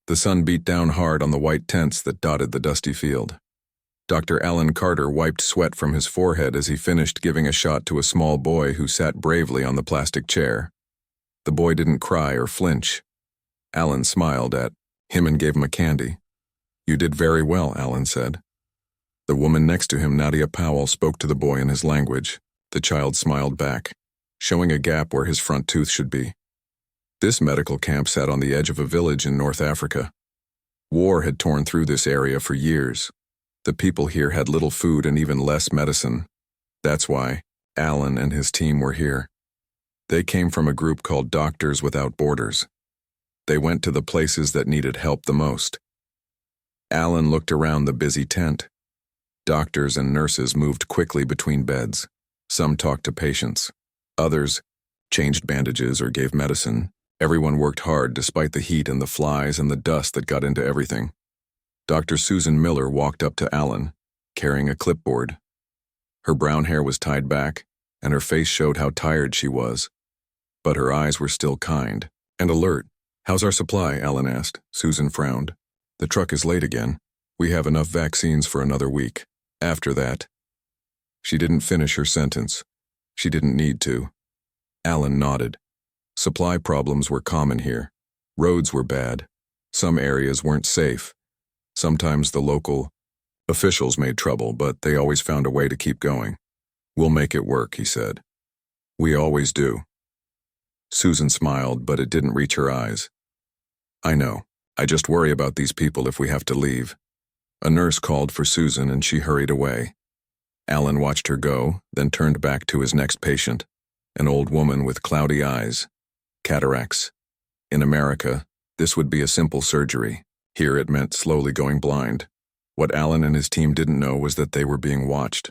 The sun beat down hard on the white tents that dotted the dusty field. Dr. Alan Carter wiped sweat from his forehead as he finished giving a shot to a small boy who sat bravely on the plastic chair. The boy didn't cry or flinch. Alan smiled at him and gave him a candy. "You did very well," Alan said. The woman next to him, Nadia Powell, spoke to the boy in his language. The child smiled back, showing a gap where his front tooth should be. This medical camp sat on the edge of a village in North Africa. War had torn through this area for years. The people here had little food and even less medicine. That's why Alan and his team were here. They came from a group called Doctors Without Borders. They went to the places that needed help the most. Alan looked around the busy tent. Doctors and nurses moved quickly between beds. Some talked to patients. Others changed bandages or gave medicine. Everyone worked hard despite the heat and the flies and the dust that got into everything. Dr. Susan Miller walked up to Alan, carrying a clipboard. Her brown hair was tied back, and her face showed how tired she was. But her eyes were still kind and alert. "How's our supply?" Alan asked. Susan frowned. "The truck is late again. We have enough vaccines for another week. After that..." She didn't finish her sentence. She didn't need to. Alan nodded. Supply problems were common here. Roads were bad. Some areas weren't safe. Sometimes the local officials made trouble, but they always found a way to keep going. "We'll make it work," he said. "We always do." Susan smiled, but it didn't reach her eyes. "I know. I just worry about these people if we have to leave." A nurse called for Susan and she hurried away. Alan watched her go, then turned back to his next patient, an old woman with cloudy eyes, cataracts. In America, this would be a simple surgery. Here it meant slowly going blind. What Alan and his team didn't know was that they were being watched,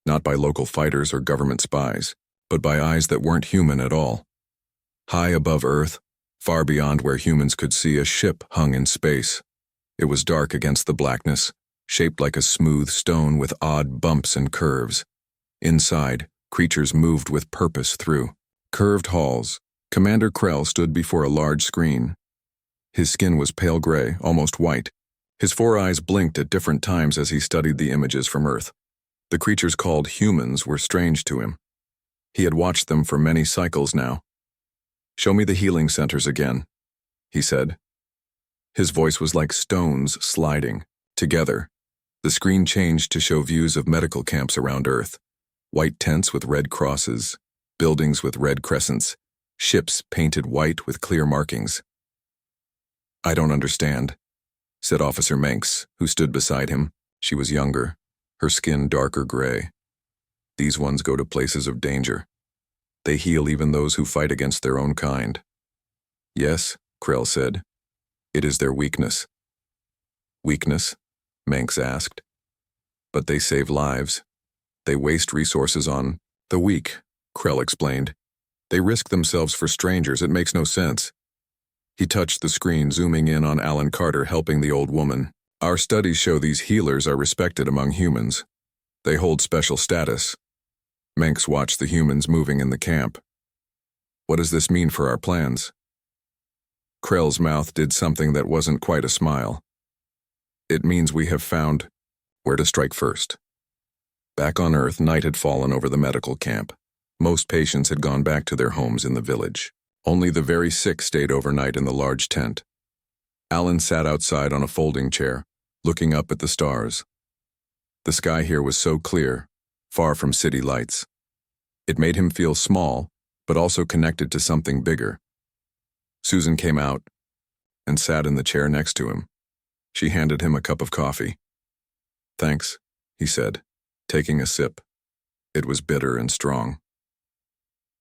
not by local fighters or government spies, but by eyes that weren't human at all. High above Earth, far beyond where humans could see, a ship hung in space. It was dark against the blackness, shaped like a smooth stone with odd bumps and curves. Inside, creatures moved with purpose through curved halls. Commander Krell stood before a large screen. His skin was pale gray, almost white. His four eyes blinked at different times as he studied the images from Earth. The creatures called humans were strange to him. He had watched them for many cycles now. "Show me the healing centers again," he said. His voice was like stones sliding. Together, the screen changed to show views of medical camps around Earth. White tents with red crosses, buildings with red crescents, ships painted white with clear markings. "I don't understand," said Officer Manx, who stood beside him. She was younger, her skin darker gray. "These ones go to places of danger. They heal even those who fight against their own kind." "Yes," Krell said. "It is their weakness." "Weakness?" Manx asked. "But they save lives. They waste resources on the weak," Krell explained. "They risk themselves for strangers. It makes no sense." He touched the screen, zooming in on Alan Carter helping the old woman. "Our studies show these healers are respected among humans. They hold special status." Manx watched the humans moving in the camp. "What does this mean for our plans?" Krell's mouth did something that wasn't quite a smile. "It means we have found where to strike first." Back on Earth, night had fallen over the medical camp. Most patients had gone back to their homes in the village. Only the very sick stayed overnight in the large tent. Alan sat outside on a folding chair, looking up at the stars. The sky here was so clear, far from city lights. It made him feel small, but also connected to something bigger. Susan came out and sat in the chair next to him. She handed him a cup of coffee. "Thanks," he said, taking a sip. It was bitter and strong.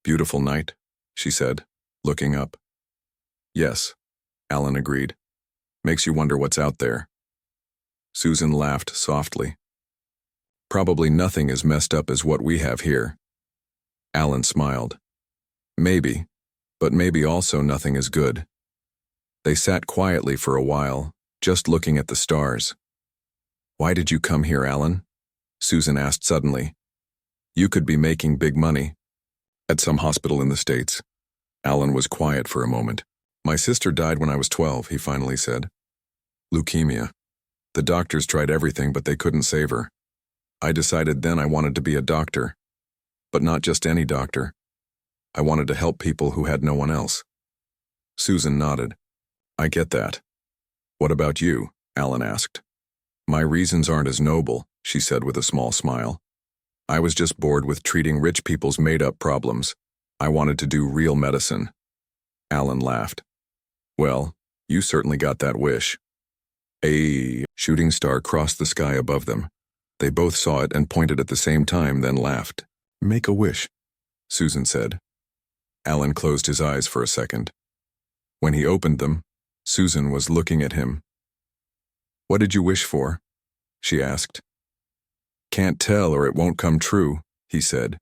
"Beautiful night," she said, looking up. "Yes," Alan agreed. "Makes you wonder what's out there." Susan laughed softly. "Probably nothing as messed up as what we have here." Alan smiled. "Maybe, but maybe also nothing is good." They sat quietly for a while, just looking at the stars. "Why did you come here, Alan?" Susan asked suddenly. "You could be making big money at some hospital in the States." Alan was quiet for a moment. "My sister died when I was 12, he finally said. Leukemia. The doctors tried everything, but they couldn't save her. I decided then I wanted to be a doctor. But not just any doctor. I wanted to help people who had no one else. Susan nodded. I get that. What about you? Alan asked. My reasons aren't as noble, she said with a small smile. I was just bored with treating rich people's made-up problems. I wanted to do real medicine. Alan laughed. Well, you certainly got that wish. A shooting star crossed the sky above them. They both saw it and pointed at the same time, then laughed. Make a wish, Susan said. Alan closed his eyes for a second. When he opened them, Susan was looking at him. What did you wish for? She asked. Can't tell or it won't come true, he said.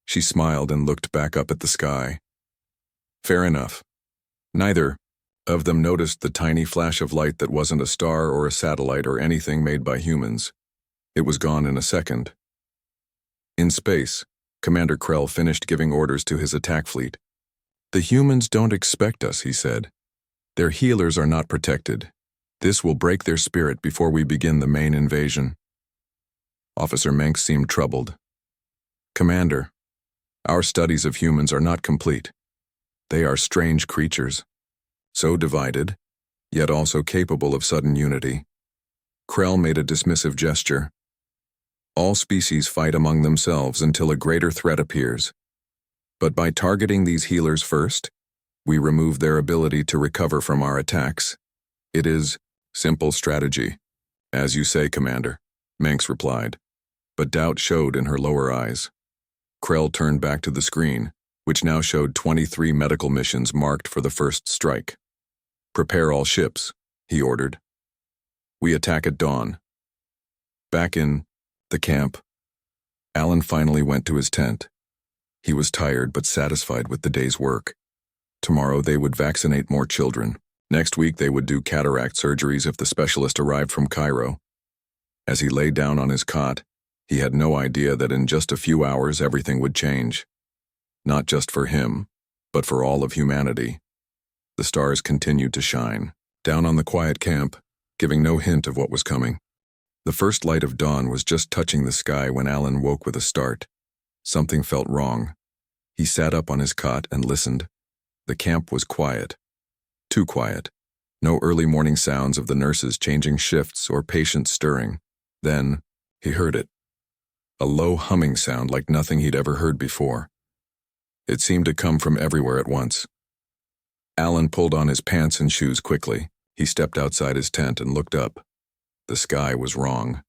She smiled and looked back up at the sky. Fair enough. Neither of them noticed the tiny flash of light that wasn't a star or a satellite or anything made by humans. It was gone in a second. In space, Commander Krell finished giving orders to his attack fleet. The humans don't expect us, he said. Their healers are not protected. This will break their spirit before we begin the main invasion. Officer Menk seemed troubled. Commander, our studies of humans are not complete. They are strange creatures, so divided, yet also capable of sudden unity. Krell made a dismissive gesture. All species fight among themselves until a greater threat appears. But by targeting these healers first, we remove their ability to recover from our attacks. It is simple strategy. As you say, Commander, Manx replied, but doubt showed in her lower eyes. Krell turned back to the screen, which now showed 23 medical missions marked for the first strike. Prepare all ships, he ordered. We attack at dawn. Back in the camp, Alan finally went to his tent. He was tired but satisfied with the day's work. Tomorrow they would vaccinate more children. Next week they would do cataract surgeries if the specialist arrived from Cairo. As he lay down on his cot, he had no idea that in just a few hours everything would change. Not just for him, but for all of humanity. The stars continued to shine, down on the quiet camp, giving no hint of what was coming. The first light of dawn was just touching the sky when Alan woke with a start. Something felt wrong. He sat up on his cot and listened. The camp was quiet. Too quiet. No early morning sounds of the nurses changing shifts or patients stirring. Then, he heard it. A low humming sound like nothing he'd ever heard before. It seemed to come from everywhere at once. Alan pulled on his pants and shoes quickly. He stepped outside his tent and looked up. The sky was wrong.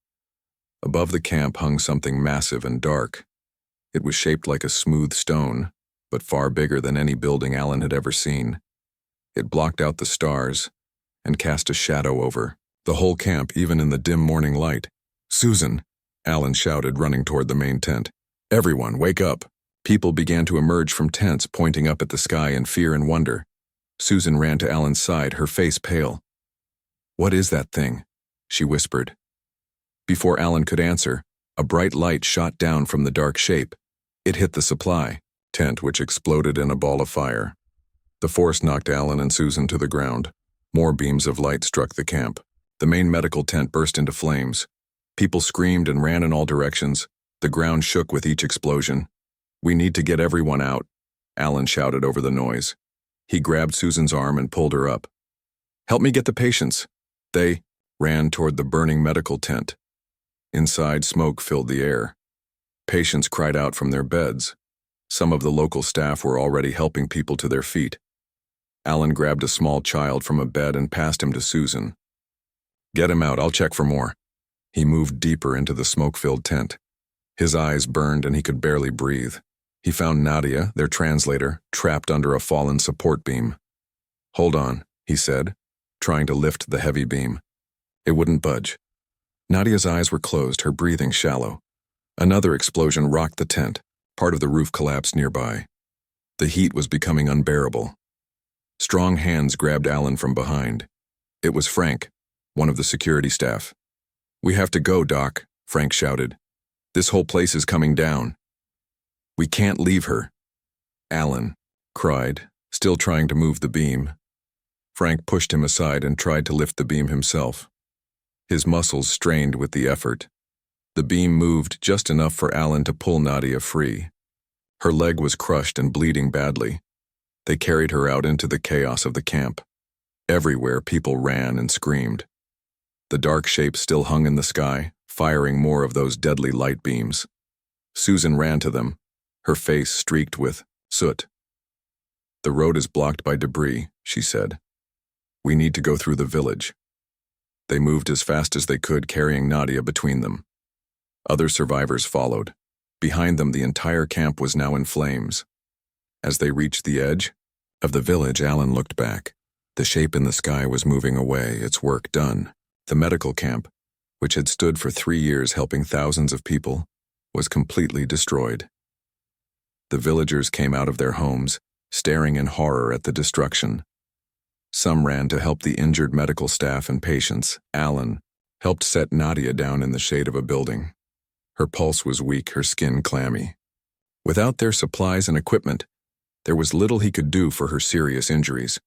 Above the camp hung something massive and dark. It was shaped like a smooth stone, but far bigger than any building Alan had ever seen. It blocked out the stars and cast a shadow over the whole camp, even in the dim morning light. Susan, Alan shouted, running toward the main tent. Everyone, wake up. People began to emerge from tents, pointing up at the sky in fear and wonder. Susan ran to Alan's side, her face pale. What is that thing? She whispered. Before Alan could answer, a bright light shot down from the dark shape. It hit the supply tent, which exploded in a ball of fire. The force knocked Alan and Susan to the ground. More beams of light struck the camp. The main medical tent burst into flames. People screamed and ran in all directions. The ground shook with each explosion. We need to get everyone out, Alan shouted over the noise. He grabbed Susan's arm and pulled her up. Help me get the patients. They ran toward the burning medical tent. Inside, smoke filled the air. Patients cried out from their beds. Some of the local staff were already helping people to their feet. Alan grabbed a small child from a bed and passed him to Susan. Get him out, I'll check for more. He moved deeper into the smoke-filled tent. His eyes burned and he could barely breathe. He found Nadia, their translator, trapped under a fallen support beam. Hold on, he said, trying to lift the heavy beam. It wouldn't budge. Nadia's eyes were closed, her breathing shallow. Another explosion rocked the tent. Part of the roof collapsed nearby. The heat was becoming unbearable. Strong hands grabbed Alan from behind. It was Frank, one of the security staff. We have to go, Doc, Frank shouted. This whole place is coming down. We can't leave her. Alan cried, still trying to move the beam. Frank pushed him aside and tried to lift the beam himself. His muscles strained with the effort. The beam moved just enough for Alan to pull Nadia free. Her leg was crushed and bleeding badly. They carried her out into the chaos of the camp. Everywhere people ran and screamed. The dark shape still hung in the sky, firing more of those deadly light beams. Susan ran to them, her face streaked with soot. "The road is blocked by debris," she said. "We need to go through the village." They moved as fast as they could, carrying Nadia between them. Other survivors followed. Behind them, the entire camp was now in flames. As they reached the edge of the village, Alan looked back. The shape in the sky was moving away, its work done. The medical camp, which had stood for 3 years helping thousands of people, was completely destroyed. The villagers came out of their homes, staring in horror at the destruction. Some ran to help the injured medical staff and patients. Alan helped set Nadia down in the shade of a building. Her pulse was weak, her skin clammy. Without their supplies and equipment, there was little he could do for her serious injuries.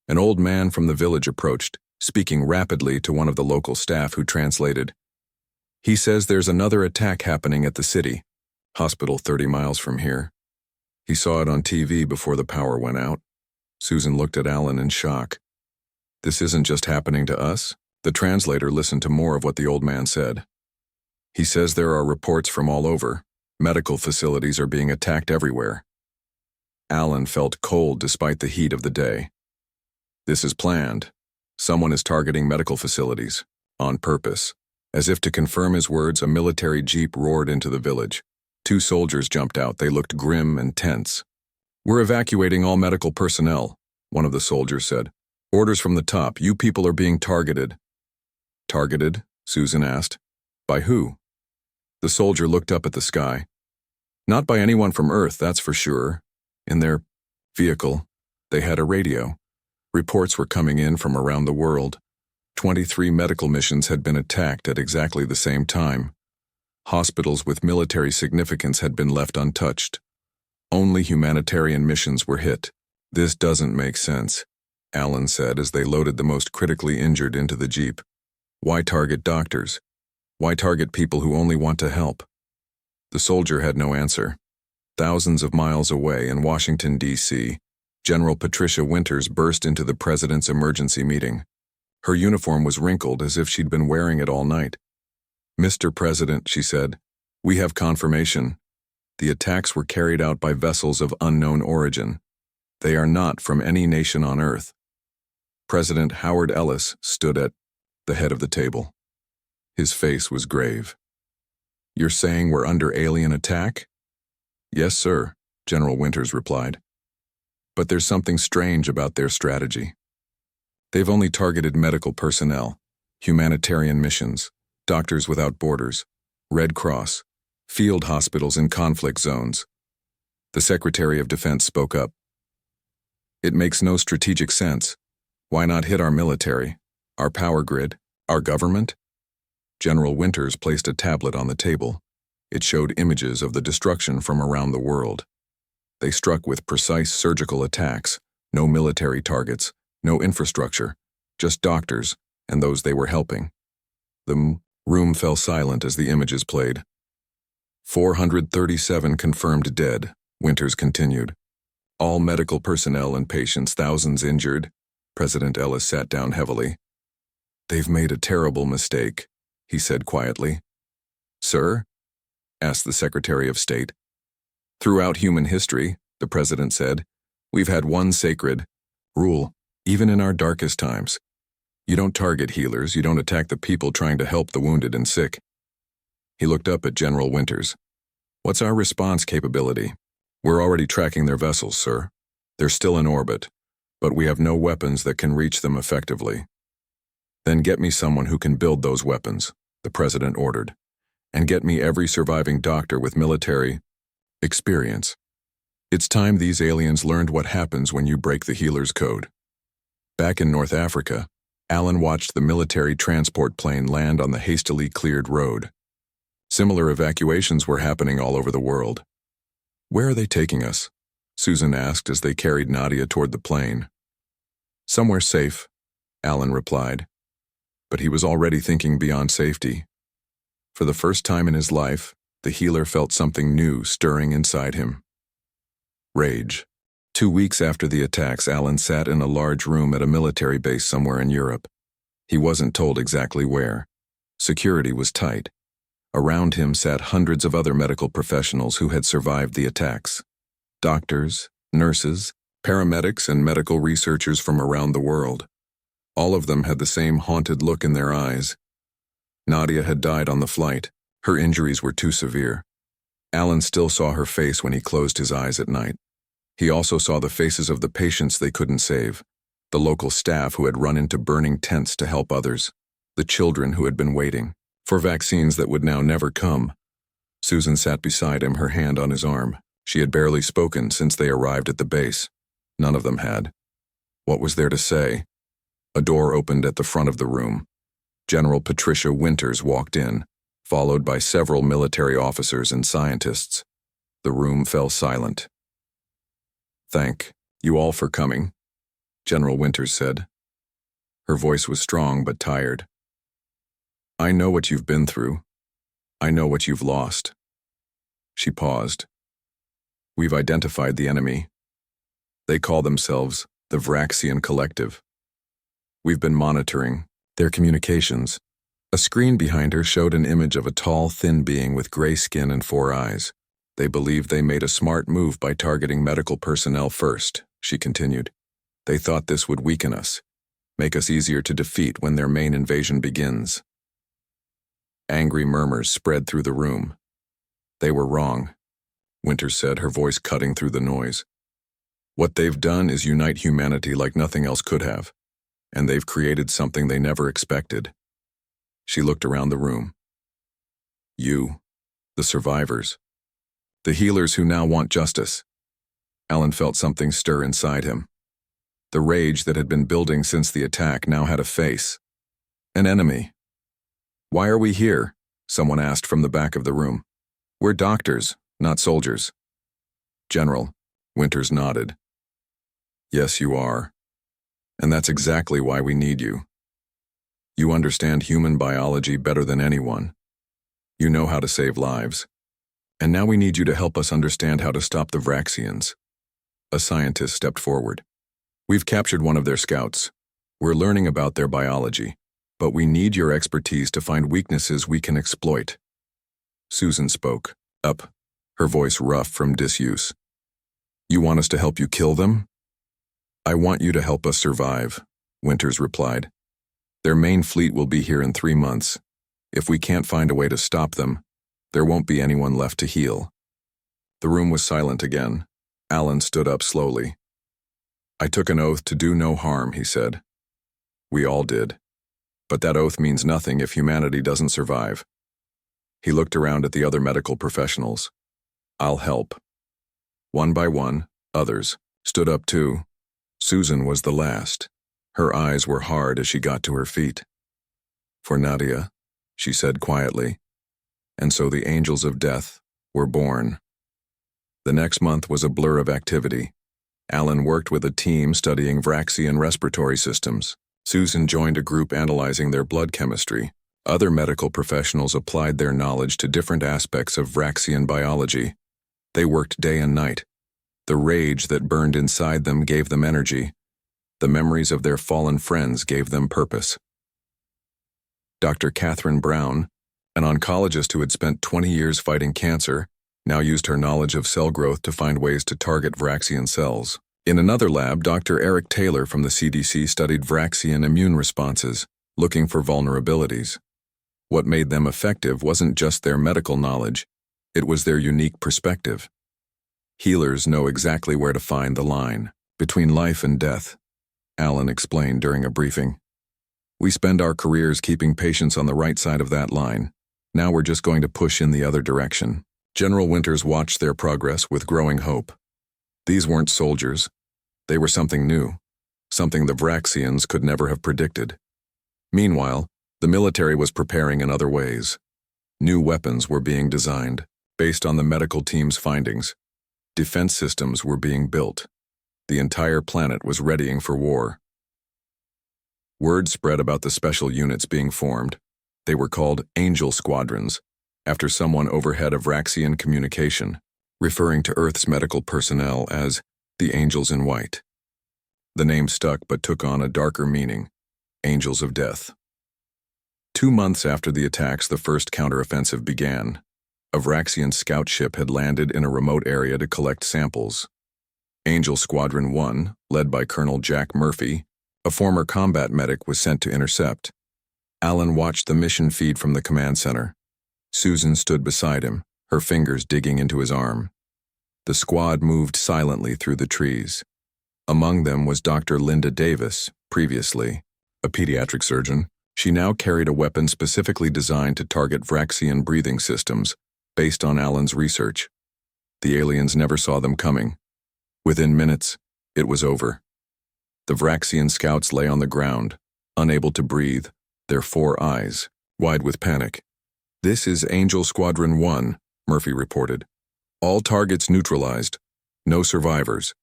An old man from the village approached, speaking rapidly to one of the local staff who translated. "He says there's another attack happening at the city, hospital 30 miles from here. He saw it on TV before the power went out." Susan looked at Alan in shock. "This isn't just happening to us?" The translator listened to more of what the old man said. "He says there are reports from all over. Medical facilities are being attacked everywhere." Alan felt cold despite the heat of the day. "This is planned. Someone is targeting medical facilities, on purpose." As if to confirm his words, a military jeep roared into the village. 2 soldiers jumped out. They looked grim and tense. "We're evacuating all medical personnel," one of the soldiers said. "Orders from the top. You people are being targeted." "Targeted?" Susan asked. "By who?" The soldier looked up at the sky. "Not by anyone from Earth, that's for sure." In their vehicle, they had a radio. Reports were coming in from around the world. 23 medical missions had been attacked at exactly the same time. Hospitals with military significance had been left untouched. Only humanitarian missions were hit. "This doesn't make sense," Alan said as they loaded the most critically injured into the jeep. "Why target doctors? Why target people who only want to help?" The soldier had no answer. Thousands of miles away in Washington, D.C., General Patricia Winters burst into the president's emergency meeting. Her uniform was wrinkled as if she'd been wearing it all night. "Mr. President," she said, "we have confirmation. The attacks were carried out by vessels of unknown origin. They are not from any nation on Earth." President Howard Ellis stood at the head of the table. His face was grave. "You're saying we're under alien attack?" "Yes, sir," General Winters replied. "But there's something strange about their strategy. They've only targeted medical personnel, humanitarian missions, Doctors Without Borders, Red Cross, field hospitals in conflict zones." The Secretary of Defense spoke up. "It makes no strategic sense. Why not hit our military, our power grid, our government?" General Winters placed a tablet on the table. It showed images of the destruction from around the world. They struck with precise surgical attacks, no military targets, no infrastructure, just doctors and those they were helping. The room fell silent as the images played. 437 confirmed dead, Winters continued. All medical personnel and patients, thousands injured. President Ellis sat down heavily. "They've made a terrible mistake," he said quietly. "Sir?" asked the Secretary of State. "Throughout human history," the president said, "we've had one sacred rule, even in our darkest times. You don't target healers, you don't attack the people trying to help the wounded and sick." He looked up at General Winters. "What's our response capability?" "We're already tracking their vessels, sir. They're still in orbit, but we have no weapons that can reach them effectively." "Then get me someone who can build those weapons," the president ordered. "And get me every surviving doctor with military experience. It's time these aliens learned what happens when you break the healer's code." Back in North Africa, Alan watched the military transport plane land on the hastily cleared road. Similar evacuations were happening all over the world. "Where are they taking us?" Susan asked as they carried Nadia toward the plane. Somewhere safe, Alan replied. But he was already thinking beyond safety. For the first time in his life, the healer felt something new stirring inside him. Rage. 2 weeks after the attacks, Alan sat in a large room at a military base somewhere in Europe. He wasn't told exactly where. Security was tight. Around him sat hundreds of other medical professionals who had survived the attacks. Doctors, nurses, paramedics, and medical researchers from around the world. All of them had the same haunted look in their eyes. Nadia had died on the flight. Her injuries were too severe. Alan still saw her face when he closed his eyes at night. He also saw the faces of the patients they couldn't save, the local staff who had run into burning tents to help others, the children who had been waiting for vaccines that would now never come. Susan sat beside him, her hand on his arm. She had barely spoken since they arrived at the base. None of them had. What was there to say? A door opened at the front of the room. General Patricia Winters walked in, followed by several military officers and scientists. The room fell silent. "Thank you all for coming," General Winters said. Her voice was strong but tired. "I know what you've been through. I know what you've lost." She paused. "We've identified the enemy. They call themselves the Vraxian Collective. We've been monitoring their communications." A screen behind her showed an image of a tall, thin being with gray skin and 4 eyes. "They believe they made a smart move by targeting medical personnel first," she continued. "They thought this would weaken us, make us easier to defeat when their main invasion begins." Angry murmurs spread through the room. "They were wrong," Winters said, her voice cutting through the noise. "What they've done is unite humanity like nothing else could have, and they've created something they never expected." She looked around the room. "You, the survivors, the healers who now want justice." Alan felt something stir inside him. The rage that had been building since the attack now had a face. An enemy. "Why are we here?" someone asked from the back of the room. "We're doctors, not soldiers." "General," Winters nodded. "Yes, you are. And that's exactly why we need you. You understand human biology better than anyone. You know how to save lives. And now we need you to help us understand how to stop the Vraxians." A scientist stepped forward. "We've captured one of their scouts. We're learning about their biology, but we need your expertise to find weaknesses we can exploit." Susan spoke up, her voice rough from disuse. "You want us to help you kill them?" "I want you to help us survive," Winters replied. "Their main fleet will be here in 3 months. If we can't find a way to stop them, there won't be anyone left to heal." The room was silent again. Alan stood up slowly. "I took an oath to do no harm," he said. "We all did. But that oath means nothing if humanity doesn't survive." He looked around at the other medical professionals. "I'll help." One by one, others stood up too. Susan was the last. Her eyes were hard as she got to her feet. "For Nadia," she said quietly. And so the angels of death were born. The next month was a blur of activity. Alan worked with a team studying Vraxian respiratory systems. Susan joined a group analyzing their blood chemistry. Other medical professionals applied their knowledge to different aspects of Vraxian biology. They worked day and night. The rage that burned inside them gave them energy. The memories of their fallen friends gave them purpose. Dr. Catherine Brown, an oncologist who had spent 20 years fighting cancer, now used her knowledge of cell growth to find ways to target Vraxian cells. In another lab, Dr. Eric Taylor from the CDC studied Vraxian immune responses, looking for vulnerabilities. What made them effective wasn't just their medical knowledge, it was their unique perspective. Healers know exactly where to find the line between life and death, Alan explained during a briefing. "We spend our careers keeping patients on the right side of that line. Now we're just going to push in the other direction." General Winters watched their progress with growing hope. These weren't soldiers. They were something new, something the Vraxians could never have predicted. Meanwhile, the military was preparing in other ways. New weapons were being designed, based on the medical team's findings. Defense systems were being built. The entire planet was readying for war. Word spread about the special units being formed. They were called Angel Squadrons, after someone overhead of Vraxian communication, referring to Earth's medical personnel as the Angels in White. The name stuck but took on a darker meaning, Angels of Death. 2 months after the attacks, the first counteroffensive began. A Vraxian scout ship had landed in a remote area to collect samples. Angel Squadron 1, led by Colonel Jack Murphy, a former combat medic, was sent to intercept. Alan watched the mission feed from the command center. Susan stood beside him, her fingers digging into his arm. The squad moved silently through the trees. Among them was Dr. Linda Davis, previously a pediatric surgeon. She now carried a weapon specifically designed to target Vraxian breathing systems, based on Alan's research. The aliens never saw them coming. Within minutes, it was over. The Vraxian scouts lay on the ground, unable to breathe, their 4 eyes wide with panic. "This is Angel Squadron 1, Murphy reported. "All targets neutralized. No survivors."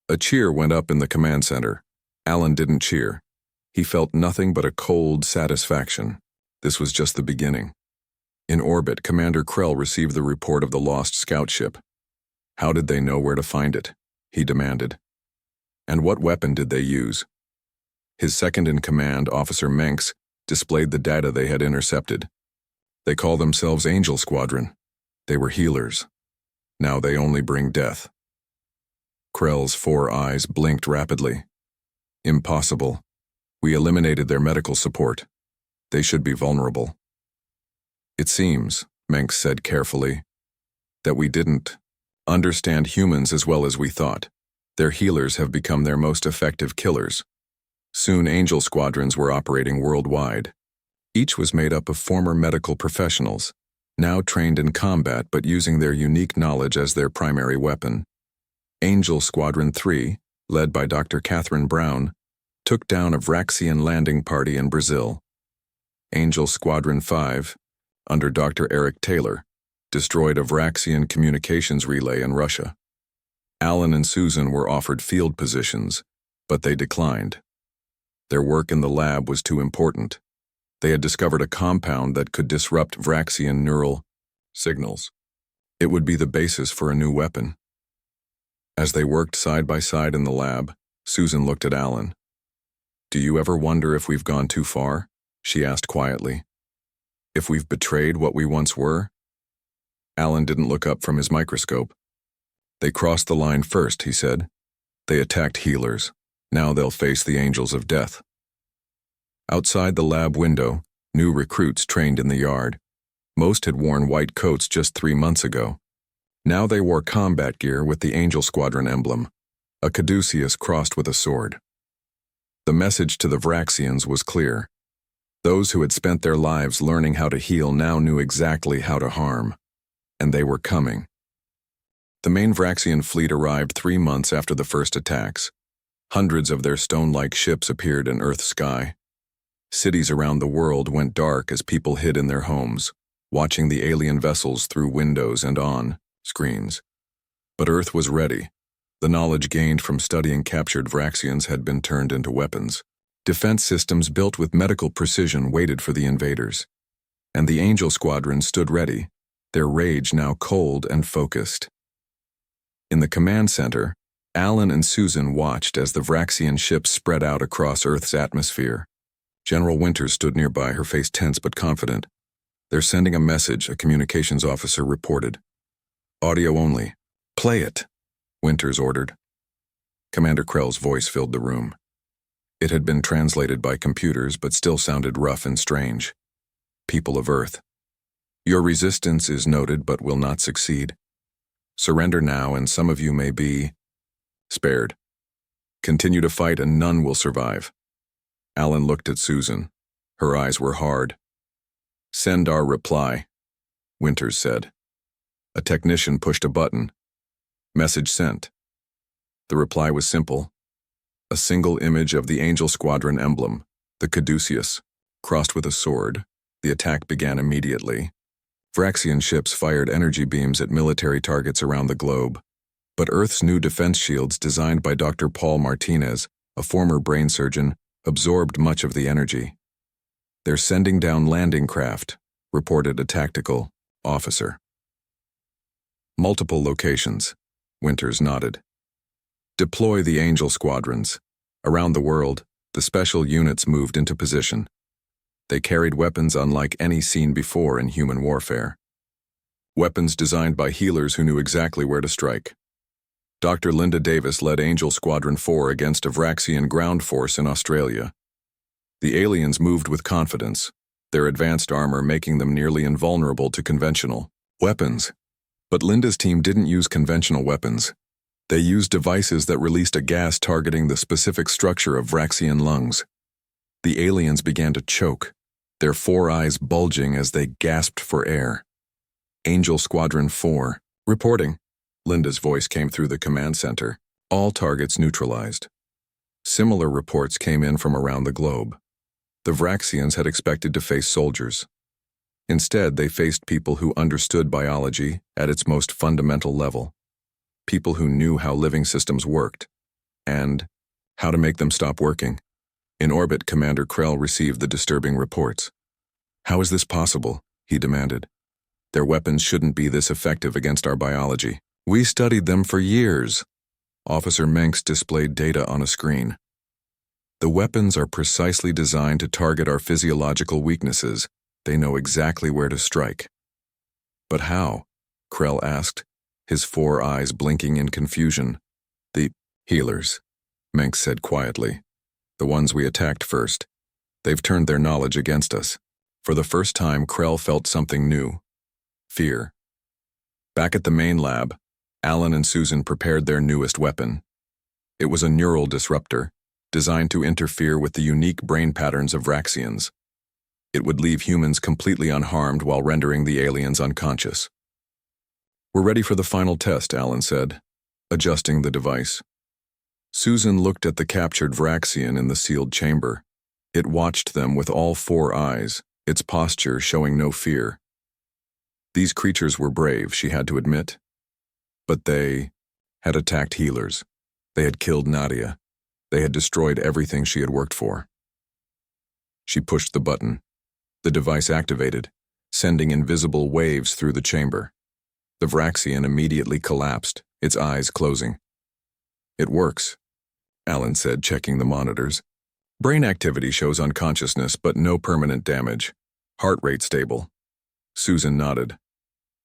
A cheer went up in the command center. Alan didn't cheer. He felt nothing but a cold satisfaction. This was just the beginning. In orbit, Commander Krell received the report of the lost scout ship. How did they know where to find it? He demanded. And what weapon did they use? His second-in-command, Officer Menks, displayed the data they had intercepted. They call themselves Angel Squadron. They were healers. Now they only bring death. Krell's 4 eyes blinked rapidly. Impossible. We eliminated their medical support. They should be vulnerable. It seems, Menks said carefully, that we didn't understand humans as well as we thought. Their healers have become their most effective killers. Soon Angel Squadrons were operating worldwide. Each was made up of former medical professionals, now trained in combat but using their unique knowledge as their primary weapon. Angel Squadron 3, led by Dr. Catherine Brown, took down a Vraxian landing party in Brazil. Angel Squadron 5, under Dr. Eric Taylor, destroyed a Vraxian communications relay in Russia. Alan and Susan were offered field positions, but they declined. Their work in the lab was too important. They had discovered a compound that could disrupt Vraxian neural signals. It would be the basis for a new weapon. As they worked side by side in the lab, Susan looked at Alan. "Do you ever wonder if we've gone too far?" she asked quietly. "If we've betrayed what we once were?" Alan didn't look up from his microscope. "They crossed the line first," he said. "They attacked healers. Now they'll face the Angels of Death." Outside the lab window, new recruits trained in the yard. Most had worn white coats just 3 months ago. Now they wore combat gear with the Angel Squadron emblem, a caduceus crossed with a sword. The message to the Vraxians was clear. Those who had spent their lives learning how to heal now knew exactly how to harm. And they were coming. The main Vraxian fleet arrived 3 months after the first attacks. Hundreds of their stone-like ships appeared in Earth's sky. Cities around the world went dark as people hid in their homes, watching the alien vessels through windows and on screens. But Earth was ready. The knowledge gained from studying captured Vraxians had been turned into weapons. Defense systems built with medical precision waited for the invaders. And the Angel Squadron stood ready, their rage now cold and focused. In the command center, Alan and Susan watched as the Vraxian ships spread out across Earth's atmosphere. General Winters stood nearby, her face tense but confident. "They're sending a message," a communications officer reported. "Audio only. Play it," Winters ordered. Commander Krell's voice filled the room. It had been translated by computers but still sounded rough and strange. "People of Earth, your resistance is noted but will not succeed. Surrender now and some of you may be spared. Continue to fight and none will survive." Alan looked at Susan. Her eyes were hard. "Send our reply," Winters said. A technician pushed a button. Message sent. The reply was simple. A single image of the Angel Squadron emblem, the caduceus, crossed with a sword. The attack began immediately. Vraxian ships fired energy beams at military targets around the globe. But Earth's new defense shields, designed by Dr. Paul Martinez, a former brain surgeon, absorbed much of the energy. "They're sending down landing craft," reported a tactical officer. "Multiple locations," Winters nodded. "Deploy the Angel squadrons." Around the world, the special units moved into position. They carried weapons unlike any seen before in human warfare. Weapons designed by healers who knew exactly where to strike. Dr. Linda Davis led Angel Squadron 4 against a Vraxian ground force in Australia. The aliens moved with confidence, their advanced armor making them nearly invulnerable to conventional weapons. But Linda's team didn't use conventional weapons. They used devices that released a gas targeting the specific structure of Vraxian lungs. The aliens began to choke, their 4 eyes bulging as they gasped for air. "Angel Squadron 4, reporting." Linda's voice came through the command center. "All targets neutralized." Similar reports came in from around the globe. The Vraxians had expected to face soldiers. Instead, they faced people who understood biology at its most fundamental level. People who knew how living systems worked, and how to make them stop working. In orbit, Commander Krell received the disturbing reports. "How is this possible?" he demanded. "Their weapons shouldn't be this effective against our biology. We studied them for years." Officer Menks displayed data on a screen. "The weapons are precisely designed to target our physiological weaknesses. They know exactly where to strike." "But how?" Krell asked, his 4 eyes blinking in confusion. "The healers," Menks said quietly. "The ones we attacked first. They've turned their knowledge against us." For the first time, Krell felt something new. Fear. Back at the main lab, Alan and Susan prepared their newest weapon. It was a neural disruptor, designed to interfere with the unique brain patterns of Vraxians. It would leave humans completely unharmed while rendering the aliens unconscious. "We're ready for the final test," Alan said, adjusting the device. Susan looked at the captured Vraxian in the sealed chamber. It watched them with all 4 eyes, its posture showing no fear. These creatures were brave, she had to admit. But they had attacked healers. They had killed Nadia. They had destroyed everything she had worked for. She pushed the button. The device activated, sending invisible waves through the chamber. The Vraxian immediately collapsed, its eyes closing. "It works," Alan said, checking the monitors. "Brain activity shows unconsciousness, but no permanent damage. Heart rate stable." Susan nodded.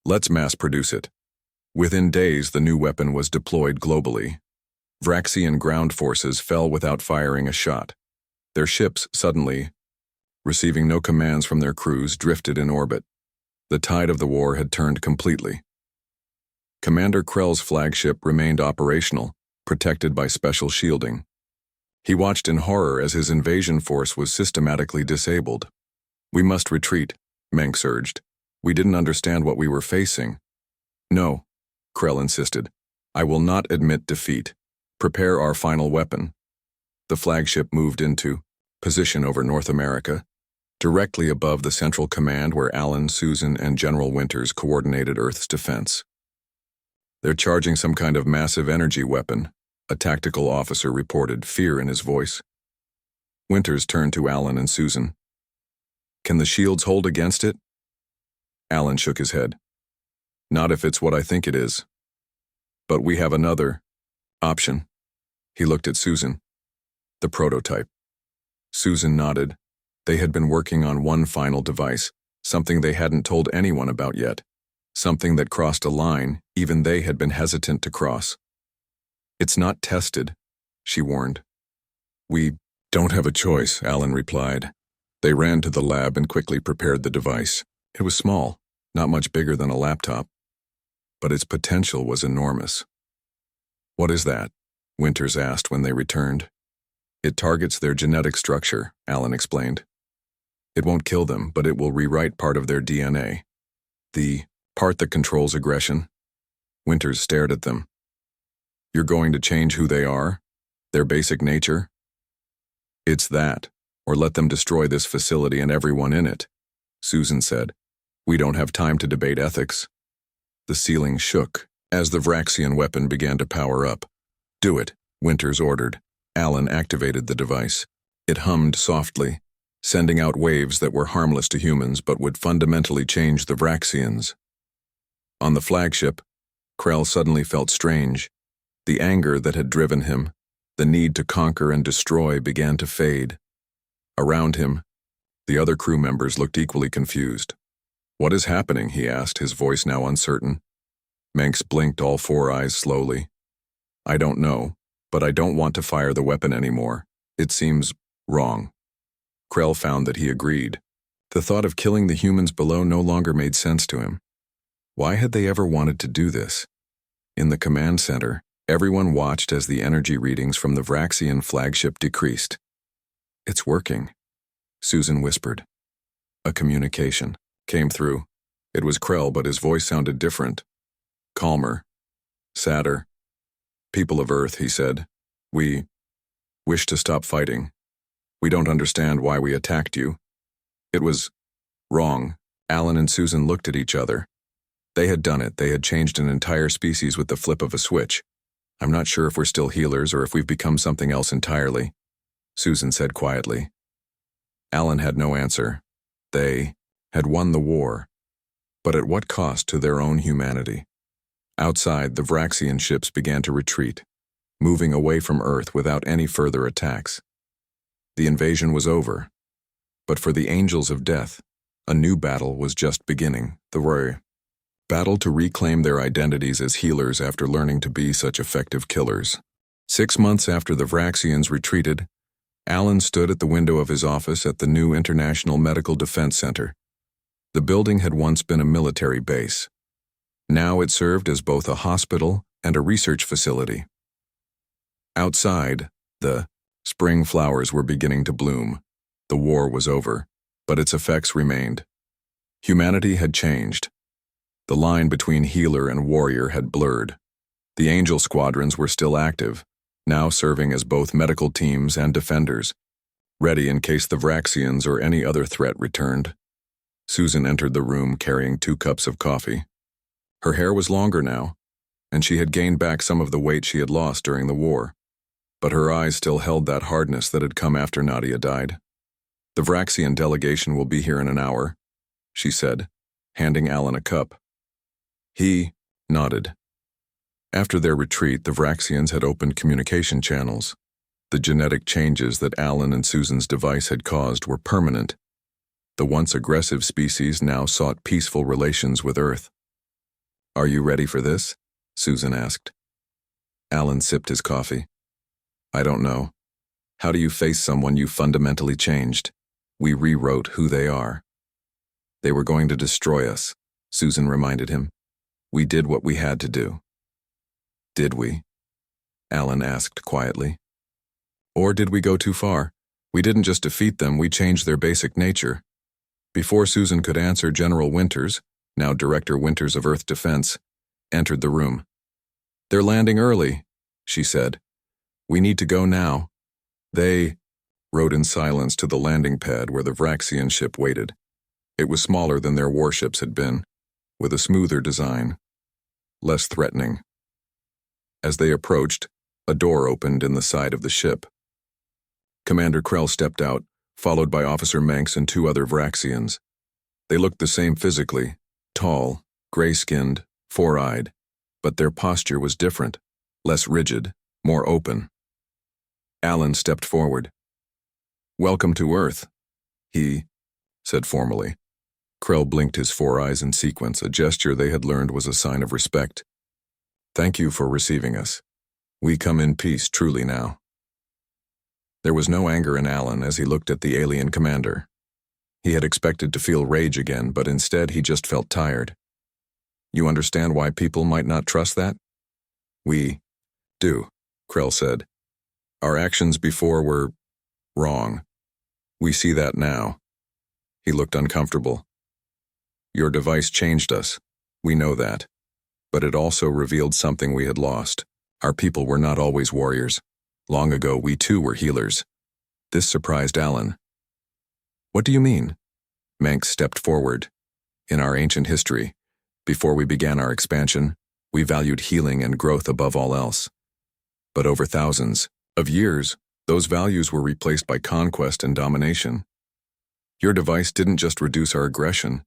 "Let's mass produce it." Within days, the new weapon was deployed globally. Vraxian ground forces fell without firing a shot. Their ships suddenly, receiving no commands from their crews, drifted in orbit. The tide of the war had turned completely. Commander Krell's flagship remained operational, protected by special shielding. He watched in horror as his invasion force was systematically disabled. "We must retreat," Menks urged. "We didn't understand what we were facing." "No," Krell insisted. "I will not admit defeat. Prepare our final weapon." The flagship moved into position over North America, directly above the Central Command where Alan, Susan, and General Winters coordinated Earth's defense. "They're charging some kind of massive energy weapon," a tactical officer reported, fear in his voice. Winters turned to Alan and Susan. "Can the shields hold against it?" Alan shook his head. "Not if it's what I think it is. But we have another option." He looked at Susan. "The prototype." Susan nodded. They had been working on one final device, something they hadn't told anyone about yet. Something that crossed a line even they had been hesitant to cross. "It's not tested," she warned. "We don't have a choice," Alan replied. They ran to the lab and quickly prepared the device. It was small, not much bigger than a laptop, but its potential was enormous. "What is that?" Winters asked when they returned. "It targets their genetic structure," Alan explained. "It won't kill them, but it will rewrite part of their DNA. The part that controls aggression." Winters stared at them. "You're going to change who they are? Their basic nature?" "It's that, or let them destroy this facility and everyone in it," Susan said. "We don't have time to debate ethics." The ceiling shook as the Vraxian weapon began to power up. "Do it," Winters ordered. Alan activated the device. It hummed softly, sending out waves that were harmless to humans but would fundamentally change the Vraxians. On the flagship, Krell suddenly felt strange. The anger that had driven him, the need to conquer and destroy, began to fade. Around him, the other crew members looked equally confused. "What is happening?" he asked, his voice now uncertain. Manx blinked all four eyes slowly. "I don't know, but I don't want to fire the weapon anymore. It seems wrong." Krell found that he agreed. The thought of killing the humans below no longer made sense to him. Why had they ever wanted to do this? In the command center, everyone watched as the energy readings from the Vraxian flagship decreased. "It's working," Susan whispered. A communication came through. It was Krell, but his voice sounded different. Calmer. Sadder. "People of Earth," he said. "We wish to stop fighting. We don't understand why we attacked you. It was wrong." Alan and Susan looked at each other. They had done it. They had changed an entire species with the flip of a switch. "I'm not sure if we're still healers or if we've become something else entirely," Susan said quietly. Alan had no answer. They had won the war, but at what cost to their own humanity? Outside, the Vraxian ships began to retreat, moving away from Earth without any further attacks. The invasion was over, but for the Angels of Death, a new battle was just beginning. The battle to reclaim their identities as healers after learning to be such effective killers. 6 months after the Vraxians retreated, Alan stood at the window of his office at the new International Medical Defense Center. The building had once been a military base. Now it served as both a hospital and a research facility. Outside, the spring flowers were beginning to bloom. The war was over, but its effects remained. Humanity had changed. The line between healer and warrior had blurred. The Angel squadrons were still active, now serving as both medical teams and defenders, ready in case the Vraxians or any other threat returned. Susan entered the room carrying 2 cups of coffee. Her hair was longer now, and she had gained back some of the weight she had lost during the war, but her eyes still held that hardness that had come after Nadia died. "The Vraxian delegation will be here in an hour," she said, handing Alan a cup. He nodded. After their retreat, the Vraxians had opened communication channels. The genetic changes that Alan and Susan's device had caused were permanent. The once aggressive species now sought peaceful relations with Earth. "Are you ready for this?" Susan asked. Alan sipped his coffee. "I don't know. How do you face someone you fundamentally changed? We rewrote who they are." "They were going to destroy us," Susan reminded him. "We did what we had to do." "Did we?" Alan asked quietly. "Or did we go too far? We didn't just defeat them, we changed their basic nature." Before Susan could answer, General Winters, now Director Winters of Earth Defense, entered the room. "They're landing early," she said. "We need to go now." They rode in silence to the landing pad where the Vraxian ship waited. It was smaller than their warships had been, with a smoother design, less threatening. As they approached, a door opened in the side of the ship. Commander Krell stepped out, followed by Officer Manx and 2 other Vraxians. They looked the same physically, tall, gray-skinned, 4-eyed, but their posture was different, less rigid, more open. Alan stepped forward. "Welcome to Earth," he said formally. Krell blinked his 4 eyes in sequence, a gesture they had learned was a sign of respect. "Thank you for receiving us. We come in peace truly now." There was no anger in Alan as he looked at the alien commander. He had expected to feel rage again, but instead he just felt tired. "You understand why people might not trust that?" "We do," Krell said. "Our actions before were wrong. We see that now." He looked uncomfortable. "Your device changed us. We know that. But it also revealed something we had lost. Our people were not always warriors. Long ago, we too were healers." This surprised Alan. "What do you mean?" Manx stepped forward. "In our ancient history, before we began our expansion, we valued healing and growth above all else. But over thousands of years, Those values were replaced by conquest and domination. Your device didn't just reduce our aggression,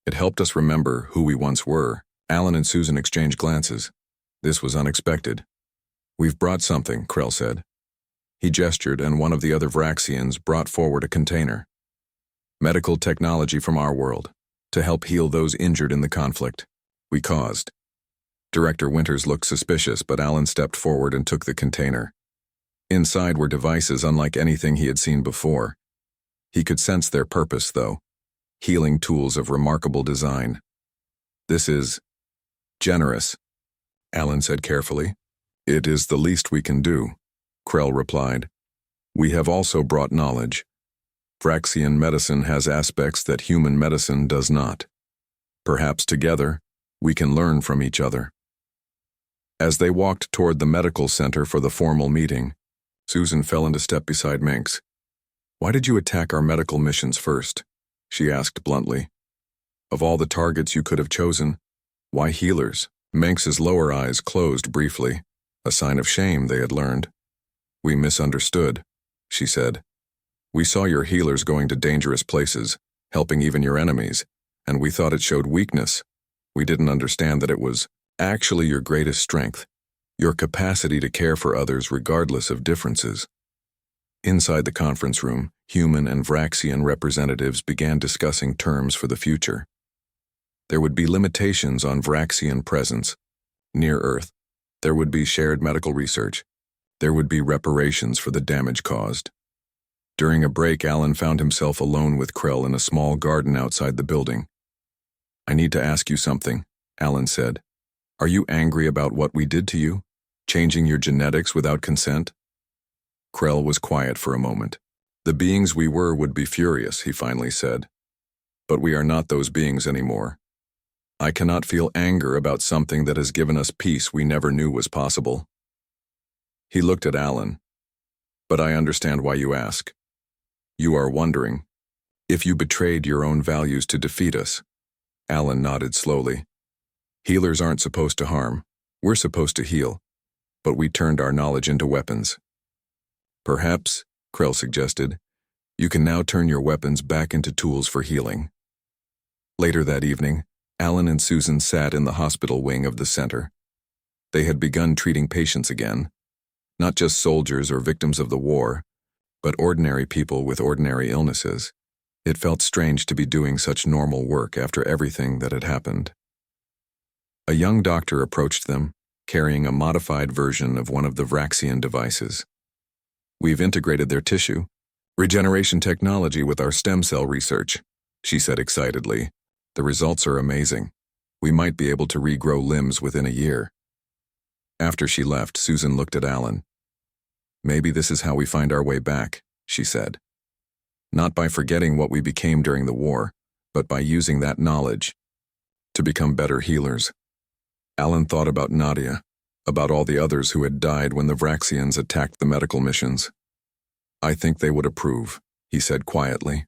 it helped us remember who we once were. Alan and Susan exchanged glances. This was unexpected. We've brought something, Krell said. He gestured, and one of the other Vraxians brought forward a container. Medical technology from our world, to help heal those injured in the conflict we caused. Director Winters looked suspicious, but Alan stepped forward and took the container. Inside were devices unlike anything he had seen before. He could sense their purpose, though. Healing tools of remarkable design. This is generous, Alan said carefully. It is the least we can do, Krell replied. We have also brought knowledge. Vraxian medicine has aspects that human medicine does not. Perhaps together, we can learn from each other. As they walked toward the medical center for the formal meeting, Susan fell into step beside Minx. Why did you attack our medical missions first? She asked bluntly. Of all the targets you could have chosen, why healers? Minx's lower eyes closed briefly, a sign of shame they had learned. We misunderstood, she said. We saw your healers going to dangerous places, helping even your enemies, and we thought it showed weakness. We didn't understand that it was actually your greatest strength, your capacity to care for others regardless of differences. Inside the conference room, human and Vraxian representatives began discussing terms for the future. There would be limitations on Vraxian presence near Earth. There would be shared medical research. There would be reparations for the damage caused. During a break, Alan found himself alone with Krell in a small garden outside the building. I need to ask you something, Alan said. Are you angry about what we did to you? Changing your genetics without consent? Krell was quiet for a moment. The beings we were would be furious, he finally said. But we are not those beings anymore. I cannot feel anger about something that has given us peace we never knew was possible. He looked at Alan. But I understand why you ask. You are wondering if you betrayed your own values to defeat us. Alan nodded slowly. Healers aren't supposed to harm. We're supposed to heal. But we turned our knowledge into weapons. Perhaps, Krell suggested, you can now turn your weapons back into tools for healing. Later that evening, Alan and Susan sat in the hospital wing of the center. They had begun treating patients again. Not just soldiers or victims of the war, but ordinary people with ordinary illnesses. It felt strange to be doing such normal work after everything that had happened. A young doctor approached them, carrying a modified version of one of the Vraxian devices. We've integrated their tissue, regeneration technology with our stem cell research, she said excitedly. The results are amazing. We might be able to regrow limbs within a year. After she left, Susan looked at Alan. Maybe this is how we find our way back, she said. Not by forgetting what we became during the war, but by using that knowledge to become better healers. Alan thought about Nadia, about all the others who had died when the Vraxians attacked the medical missions. I think they would approve, he said quietly.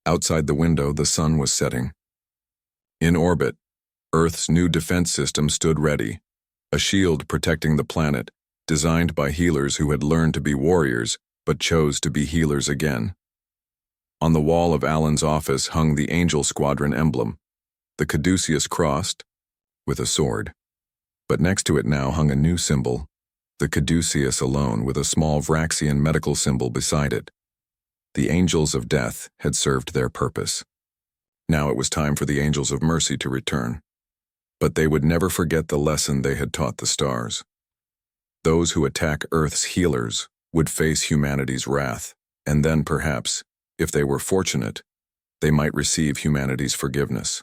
Outside the window, the sun was setting. In orbit, Earth's new defense system stood ready, a shield protecting the planet, designed by healers who had learned to be warriors but chose to be healers again. On the wall of Alan's office hung the Angel Squadron emblem, the caduceus crossed, with a sword. But next to it now hung a new symbol, the caduceus alone with a small Vraxian medical symbol beside it. The Angels of Death had served their purpose. Now it was time for the Angels of Mercy to return. But they would never forget the lesson they had taught the stars. Those who attack Earth's healers would face humanity's wrath, and then perhaps, if they were fortunate, they might receive humanity's forgiveness.